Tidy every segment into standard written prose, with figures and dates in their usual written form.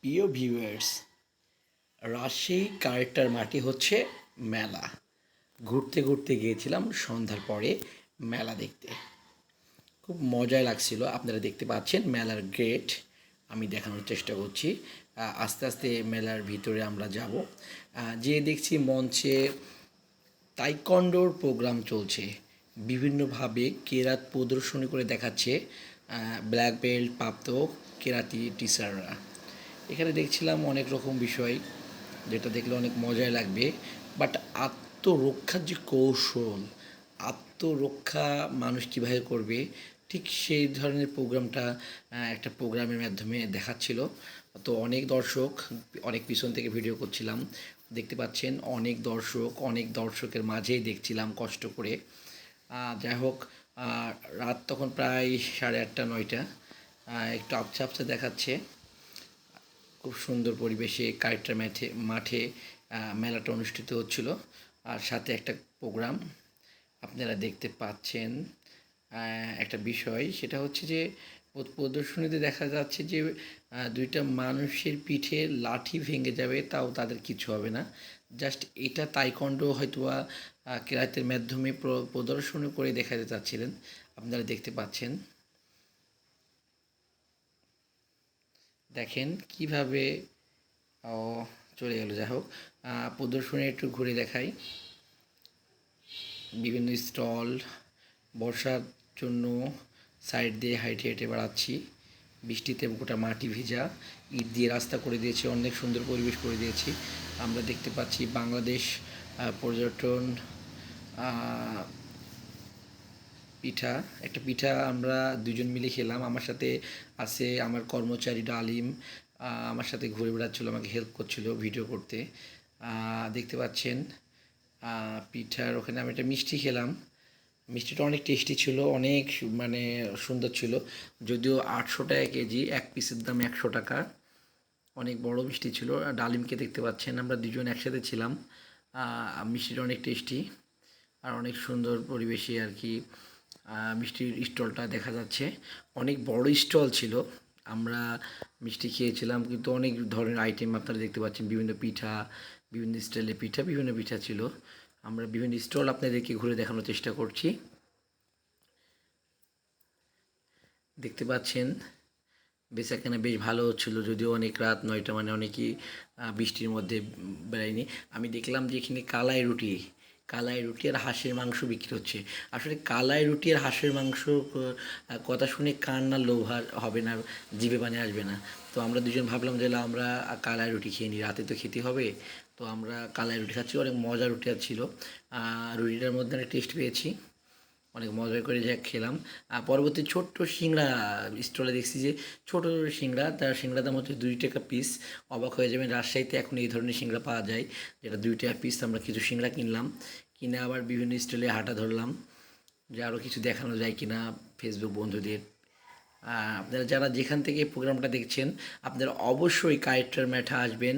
প্রিয় viewers, Rajshahi corrector মাটি হচ্ছে মেলা। ঘুরতে ঘুরতে গিয়েছিলাম সন্ধ্যার পরে মেলা দেখতে। খুব মজাই লাগছিল। আপনারা দেখতে পাচ্ছেন মেলার গেট আমি দেখানোর চেষ্টা করছি। আস্তে আস্তে মেলার ভিতরে আমরা যাব। যে দেখছি মঞ্চে তাইকন্ডোর প্রোগ্রাম চলছে। বিভিন্নভাবে কেরাত প্রদর্শনী করে দেখাচ্ছে ব্ল্যাক বেল্ট প্রাপ্ত কেরাতি টিচাররা। এখানে দেখছিলাম অনেক রকম বিষয়, যেটা দেখলে অনেক মজাই লাগবে। বাট আত্মরক্ষার যে কৌশল, আত্মরক্ষা মানুষ কীভাবে করবে, ঠিক সেই ধরনের প্রোগ্রামটা একটা প্রোগ্রামের মাধ্যমে দেখাচ্ছিল। তো অনেক দর্শক, অনেক পিছন থেকে ভিডিও করছিলাম, দেখতে পাচ্ছেন অনেক দর্শকের মাঝেই দেখছিলাম কষ্ট করে। যাই হোক, রাত তখন প্রায় 8:30-9টা, একটু আবছা আবছা দেখাচ্ছে। খুব সুন্দর পরিবেশে কারেক্টার মাঠে মেলাটা অনুষ্ঠিত হচ্ছিল, আর সাথে একটা প্রোগ্রাম আপনারা দেখতে পাচ্ছেন। একটা বিষয় সেটা হচ্ছে যে প্রদর্শনীতে দেখা যাচ্ছে যে দুইটা মানুষের পিঠে লাঠি ভেঙে যাবে, তাও তাদের কিছু হবে না। জাস্ট এটা তাইকন্ডো হয়তোবা কেরাতের মাধ্যমে প্রদর্শনী করে দেখাতে চাচ্ছিলেন। আপনারা দেখতে পাচ্ছেন, দেখেন কিভাবে চলে গেল। যাই হোক, প্রদর্শনী একটু ঘুরে দেখাই। বিভিন্ন স্টল, বর্ষার জন্য সাইড দিয়ে হাইটে হেঁটে বেড়াচ্ছি। বৃষ্টিতে গোটা মাটি ভিজা, ইট দিয়ে রাস্তা করে দিয়েছে, অনেক সুন্দর পরিবেশ করে দিয়েছি। আমরা দেখতে পাচ্ছি বাংলাদেশ পর্যটন পিঠা, একটা পিঠা আমরা দুজন মিলে খেলাম। আমার সাথে আছে আমার কর্মচারী ডালিম, আমার সাথে ঘুরে বেড়াচ্ছিলো, আমাকে হেল্প করছিল ভিডিও করতে। দেখতে পাচ্ছেন পিঠার ওখানে আমি একটা মিষ্টি খেলাম। মিষ্টিটা অনেক টেস্টি ছিল, অনেক মানে সুন্দর ছিল। যদিও 800 টাকা কেজি, এক পিসের দাম 100 টাকা। অনেক বড় মিষ্টি ছিল। ডালিমকে দেখতে পাচ্ছেন, আমরা দুজন একসাথে ছিলাম। মিষ্টিটা অনেক টেস্টি আর অনেক সুন্দর পরিবেশে আর কি মিষ্টির স্টলটা দেখা যাচ্ছে। অনেক বড় স্টল ছিল। আমরা মিষ্টি খেয়েছিলাম, কিন্তু অনেক ধরনের আইটেম আপনারা দেখতে পাচ্ছেন, বিভিন্ন পিঠা, বিভিন্ন স্টাইলের পিঠা, বিভিন্ন পিঠা ছিল। আমরা বিভিন্ন স্টল আপনাদেরকে ঘুরে দেখানোর চেষ্টা করছি। দেখতে পাচ্ছেন বেচাকেনা বেশ ভালো হচ্ছিলো, যদিও অনেক রাত 9টা, মানে অনেকেই বৃষ্টির মধ্যে বেড়ায়নি। আমি দেখলাম যে এখানে কালাই রুটি আর হাঁসের মাংস বিক্রি হচ্ছে। আসলে কালাই রুটি আর হাঁসের মাংস কথা শুনে কার না লোভ হবে না, জিভে পানি আসবে না। তো আমরা দুজন ভাবলাম যে আমরা কালাই রুটি খেয়ে নিই, রাতে তো খেতে হবে। তো আমরা কালাই রুটি খাচ্ছি, অনেক মজার রুটি ছিল। রুটিটার মধ্যে অনেক টেস্ট পেয়েছি, অনেক মজা করে যা খেলাম। পরবর্তী ছোট্ট সিংড়া স্টলে দেখছি যে ছোটো সিংড়া, তার সিংড়া দাম হচ্ছে 2 টাকা পিস। অবাক হয়ে যাবেন, রাজশাহীতে এখন এই ধরনের সিংড়া পাওয়া যায়, যেটা 2 টাকা পিস। আমরা কিছু সিংড়া কিনলাম, কিনে আবার বিভিন্ন স্টলে হাঁটা ধরলাম যে আরও কিছু দেখানো যায় কিনা ফেসবুক বন্ধুদের। আপনারা যারা যেখান থেকে প্রোগ্রামটা দেখছেন, আপনারা অবশ্যই কায়েক্টার মাঠে আসবেন।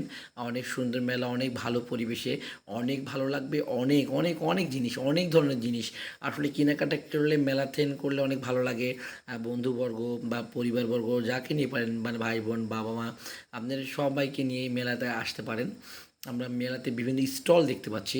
অনেক সুন্দর মেলা, অনেক ভালো পরিবেশে, অনেক ভালো লাগবে। অনেক অনেক অনেক জিনিস, অনেক ধরনের জিনিস আসলে কেনাকাটা করলে, মেলাথেন করলে অনেক ভালো লাগে। বন্ধুবর্গ বা পরিবারবর্গ যাকে নিয়ে পারেন, মানে ভাই বোন, বাবা মা, আপনারা সবাইকে নিয়ে মেলাতে আসতে পারেন। আমরা মেলাতে বিভিন্ন স্টল দেখতে পাচ্ছি।